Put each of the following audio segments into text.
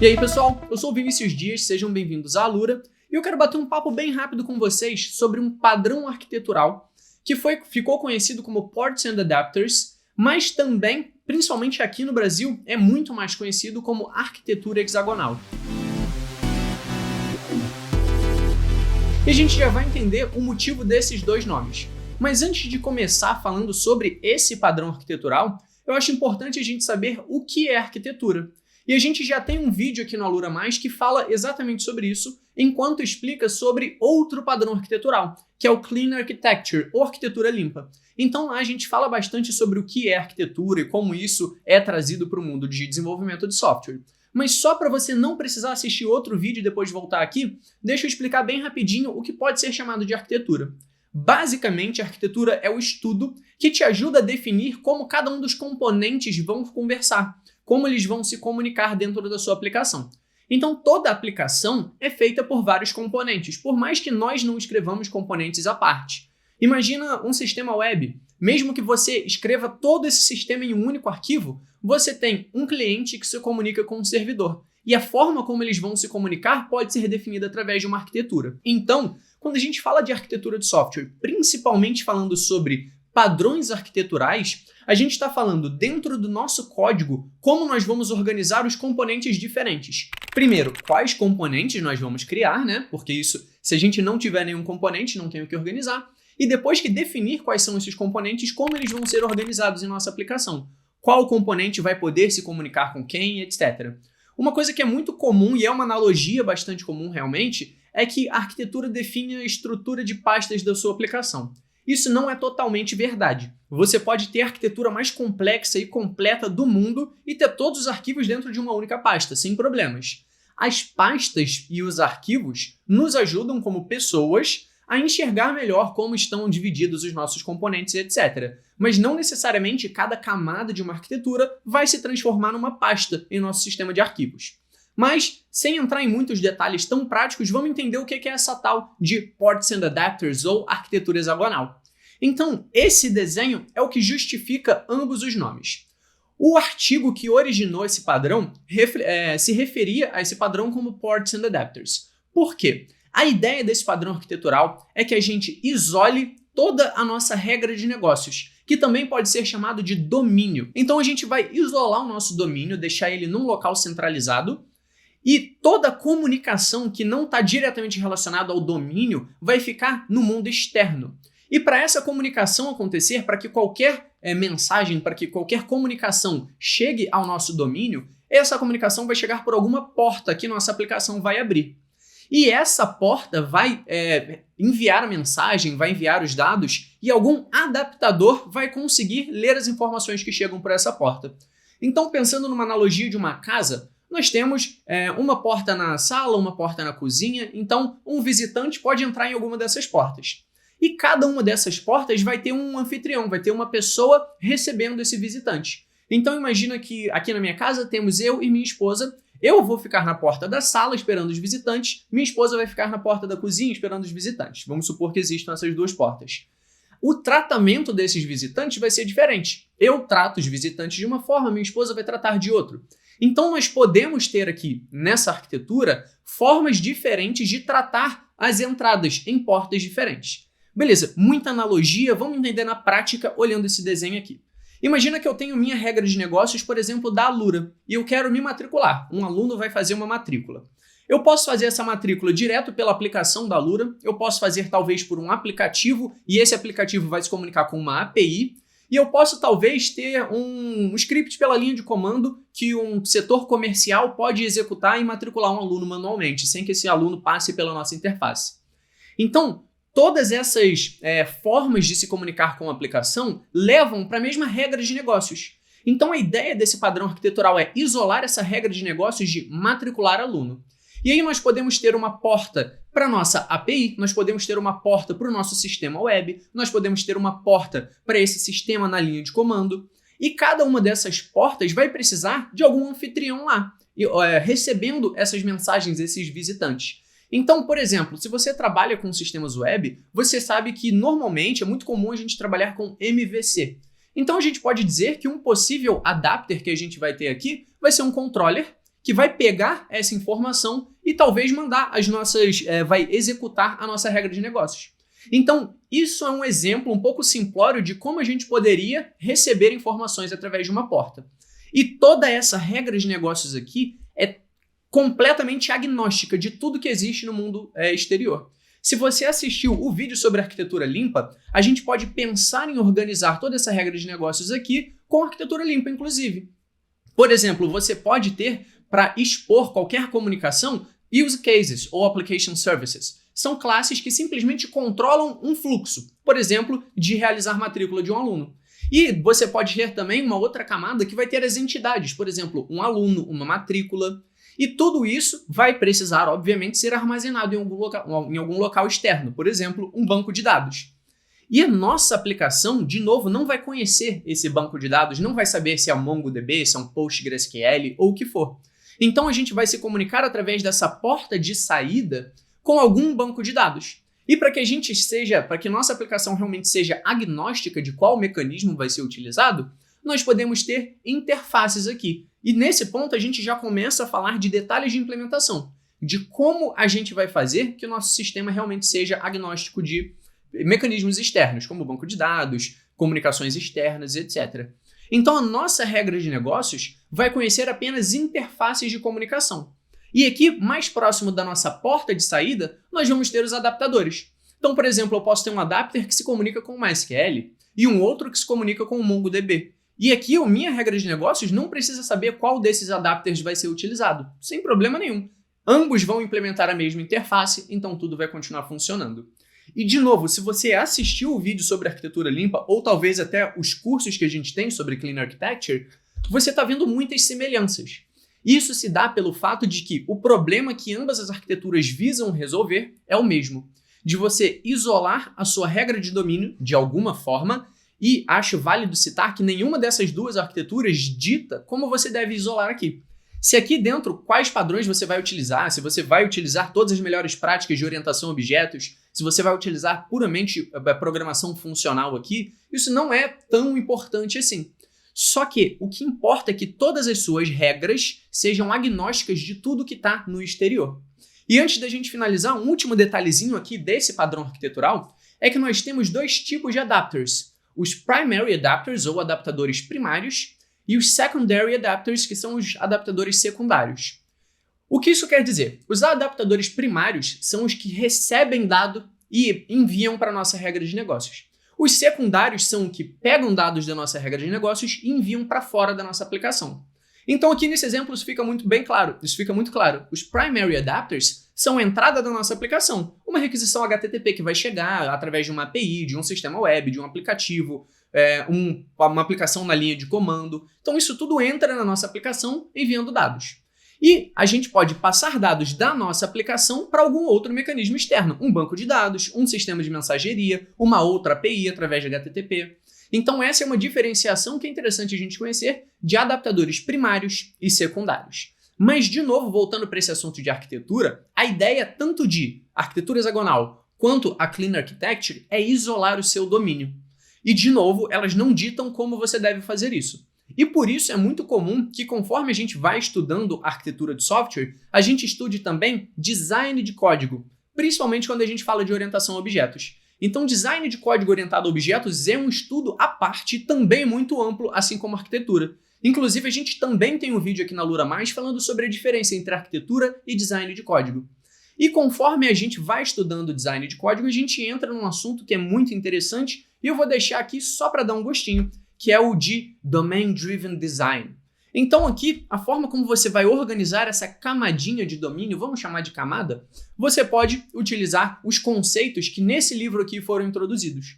E aí pessoal, eu sou o Vinícius Dias, sejam bem-vindos à Alura e eu quero bater um papo bem rápido com vocês sobre um padrão arquitetural que ficou conhecido como Ports and Adapters, mas também, principalmente aqui no Brasil, é muito mais conhecido como arquitetura hexagonal. E a gente já vai entender o motivo desses dois nomes. Mas antes de começar falando sobre esse padrão arquitetural, eu acho importante a gente saber o que é arquitetura. E a gente já tem um vídeo aqui no Alura Mais que fala exatamente sobre isso, enquanto explica sobre outro padrão arquitetural, que é o Clean Architecture, ou arquitetura limpa. Então lá a gente fala bastante sobre o que é arquitetura e como isso é trazido para o mundo de desenvolvimento de software. Mas só para você não precisar assistir outro vídeo e depois voltar aqui, deixa eu explicar bem rapidinho o que pode ser chamado de arquitetura. Basicamente, a arquitetura é o estudo que te ajuda a definir como cada um dos componentes vão conversar, como eles vão se comunicar dentro da sua aplicação. Então, toda aplicação é feita por vários componentes, por mais que nós não escrevamos componentes à parte. Imagina um sistema web. Mesmo que você escreva todo esse sistema em um único arquivo, você tem um cliente que se comunica com um servidor. E a forma como eles vão se comunicar pode ser definida através de uma arquitetura. Então, quando a gente fala de arquitetura de software, principalmente falando sobre padrões arquiteturais, a gente está falando dentro do nosso código como nós vamos organizar os componentes diferentes. Primeiro, quais componentes nós vamos criar, né? Porque isso, se a gente não tiver nenhum componente, não tem o que organizar. E depois que definir quais são esses componentes, como eles vão ser organizados em nossa aplicação. Qual componente vai poder se comunicar com quem, etc. Uma coisa que é muito comum, e é uma analogia bastante comum realmente, é que a arquitetura define a estrutura de pastas da sua aplicação. Isso não é totalmente verdade. Você pode ter a arquitetura mais complexa e completa do mundo e ter todos os arquivos dentro de uma única pasta, sem problemas. As pastas e os arquivos nos ajudam como pessoas a enxergar melhor como estão divididos os nossos componentes, etc. Mas não necessariamente cada camada de uma arquitetura vai se transformar numa pasta em nosso sistema de arquivos. Mas, sem entrar em muitos detalhes tão práticos, vamos entender o que é essa tal de Ports and Adapters ou arquitetura hexagonal. Então, esse desenho é o que justifica ambos os nomes. O artigo que originou esse padrão se referia a esse padrão como Ports and Adapters. Por quê? A ideia desse padrão arquitetural é que a gente isole toda a nossa regra de negócios, que também pode ser chamado de domínio. Então a gente vai isolar o nosso domínio, deixar ele num local centralizado, e toda a comunicação que não está diretamente relacionada ao domínio vai ficar no mundo externo. E para essa comunicação acontecer, para que qualquer mensagem, para que qualquer comunicação chegue ao nosso domínio, essa comunicação vai chegar por alguma porta que nossa aplicação vai abrir. E essa porta vai enviar a mensagem, vai enviar os dados e algum adaptador vai conseguir ler as informações que chegam por essa porta. Então, pensando numa analogia de uma casa, nós temos uma porta na sala, uma porta na cozinha, então um visitante pode entrar em alguma dessas portas. E cada uma dessas portas vai ter um anfitrião, vai ter uma pessoa recebendo esse visitante. Então imagina que aqui na minha casa temos eu e minha esposa. Eu vou ficar na porta da sala esperando os visitantes, minha esposa vai ficar na porta da cozinha esperando os visitantes. Vamos supor que existam essas duas portas. O tratamento desses visitantes vai ser diferente. Eu trato os visitantes de uma forma, minha esposa vai tratar de outra. Então nós podemos ter aqui, nessa arquitetura, formas diferentes de tratar as entradas em portas diferentes. Beleza, muita analogia, vamos entender na prática olhando esse desenho aqui. Imagina que eu tenho minha regra de negócios, por exemplo, da Alura, e eu quero me matricular. Um aluno vai fazer uma matrícula. Eu posso fazer essa matrícula direto pela aplicação da Alura, eu posso fazer talvez por um aplicativo, e esse aplicativo vai se comunicar com uma API, e eu posso talvez ter um script pela linha de comando que um setor comercial pode executar e matricular um aluno manualmente, sem que esse aluno passe pela nossa interface. Então, todas essas formas de se comunicar com a aplicação levam para a mesma regra de negócios. Então a ideia desse padrão arquitetural é isolar essa regra de negócios de matricular aluno. E aí nós podemos ter uma porta para a nossa API, nós podemos ter uma porta para o nosso sistema web, nós podemos ter uma porta para esse sistema na linha de comando. E cada uma dessas portas vai precisar de algum anfitrião lá, recebendo essas mensagens, esses visitantes. Então, por exemplo, se você trabalha com sistemas web, você sabe que normalmente é muito comum a gente trabalhar com MVC. Então a gente pode dizer que um possível adapter que a gente vai ter aqui vai ser um controller que vai pegar essa informação e talvez mandar vai executar a nossa regra de negócios. Então, isso é um exemplo um pouco simplório de como a gente poderia receber informações através de uma porta. E toda essa regra de negócios aqui é completamente agnóstica de tudo que existe no mundo exterior. Se você assistiu o vídeo sobre arquitetura limpa, a gente pode pensar em organizar toda essa regra de negócios aqui com arquitetura limpa, inclusive. Por exemplo, você pode ter, para expor qualquer comunicação, use cases ou application services. São classes que simplesmente controlam um fluxo, por exemplo, de realizar matrícula de um aluno. E você pode ter também uma outra camada que vai ter as entidades, por exemplo, um aluno, uma matrícula. E tudo isso vai precisar, obviamente, ser armazenado em algum local externo, por exemplo, um banco de dados. E a nossa aplicação, de novo, não vai conhecer esse banco de dados, não vai saber se é um MongoDB, se é um PostgreSQL ou o que for. Então a gente vai se comunicar através dessa porta de saída com algum banco de dados. E para que nossa aplicação realmente seja agnóstica de qual mecanismo vai ser utilizado, nós podemos ter interfaces aqui. E nesse ponto a gente já começa a falar de detalhes de implementação, de como a gente vai fazer que o nosso sistema realmente seja agnóstico de mecanismos externos, como banco de dados, comunicações externas, etc. Então a nossa regra de negócios vai conhecer apenas interfaces de comunicação. E aqui, mais próximo da nossa porta de saída, nós vamos ter os adaptadores. Então, por exemplo, eu posso ter um adapter que se comunica com o MySQL e um outro que se comunica com o MongoDB. E aqui, a minha regra de negócios não precisa saber qual desses adapters vai ser utilizado, sem problema nenhum. Ambos vão implementar a mesma interface, então tudo vai continuar funcionando. E, de novo, se você assistiu o vídeo sobre arquitetura limpa, ou talvez até os cursos que a gente tem sobre Clean Architecture, você está vendo muitas semelhanças. Isso se dá pelo fato de que o problema que ambas as arquiteturas visam resolver é o mesmo, de você isolar a sua regra de domínio de alguma forma, e acho válido citar que nenhuma dessas duas arquiteturas dita como você deve isolar aqui. Se aqui dentro, quais padrões você vai utilizar, se você vai utilizar todas as melhores práticas de orientação a objetos, se você vai utilizar puramente a programação funcional aqui, isso não é tão importante assim. Só que o que importa é que todas as suas regras sejam agnósticas de tudo que está no exterior. E antes da gente finalizar, um último detalhezinho aqui desse padrão arquitetural é que nós temos dois tipos de adapters. Os primary adapters, ou adaptadores primários, e os secondary adapters, que são os adaptadores secundários. O que isso quer dizer? Os adaptadores primários são os que recebem dado e enviam para a nossa regra de negócios. Os secundários são os que pegam dados da nossa regra de negócios e enviam para fora da nossa aplicação. Então aqui nesse exemplo isso fica muito claro. Os primary adapters são a entrada da nossa aplicação, uma requisição HTTP que vai chegar através de uma API, de um sistema web, de um aplicativo, uma aplicação na linha de comando. Então isso tudo entra na nossa aplicação enviando dados. E a gente pode passar dados da nossa aplicação para algum outro mecanismo externo, um banco de dados, um sistema de mensageria, uma outra API através de HTTP. Então essa é uma diferenciação que é interessante a gente conhecer de adaptadores primários e secundários. Mas, de novo, voltando para esse assunto de arquitetura, a ideia tanto de arquitetura hexagonal quanto a Clean Architecture é isolar o seu domínio. E, de novo, elas não ditam como você deve fazer isso. E por isso é muito comum que, conforme a gente vai estudando arquitetura de software, a gente estude também design de código, principalmente quando a gente fala de orientação a objetos. Então, design de código orientado a objetos é um estudo à parte, também muito amplo, assim como arquitetura. Inclusive, a gente também tem um vídeo aqui na Lura Mais falando sobre a diferença entre arquitetura e design de código. E conforme a gente vai estudando design de código, a gente entra num assunto que é muito interessante e eu vou deixar aqui só para dar um gostinho, que é o de Domain Driven Design. Então aqui, a forma como você vai organizar essa camadinha de domínio, vamos chamar de camada, você pode utilizar os conceitos que nesse livro aqui foram introduzidos.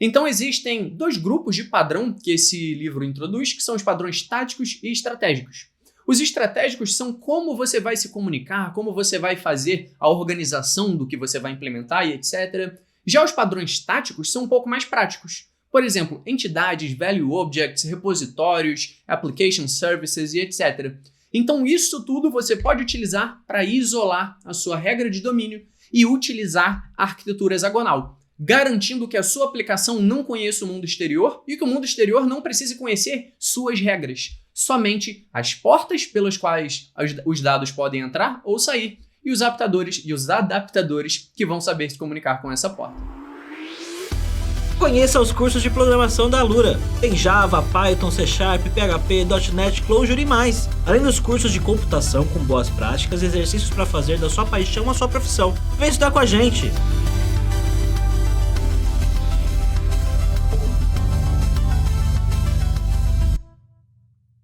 Então existem dois grupos de padrão que esse livro introduz, que são os padrões táticos e estratégicos. Os estratégicos são como você vai se comunicar, como você vai fazer a organização do que você vai implementar e etc. Já os padrões táticos são um pouco mais práticos. Por exemplo, entidades, value objects, repositórios, application services e etc. Então isso tudo você pode utilizar para isolar a sua regra de domínio e utilizar a arquitetura hexagonal, garantindo que a sua aplicação não conheça o mundo exterior e que o mundo exterior não precise conhecer suas regras. somente as portas pelas quais os dados podem entrar ou sair, e os adaptadores que vão saber se comunicar com essa porta. Conheça os cursos de programação da Alura. Tem Java, Python, C#, PHP, .NET, Clojure e mais. Além dos cursos de computação com boas práticas e exercícios para fazer da sua paixão a sua profissão. Vem estudar com a gente!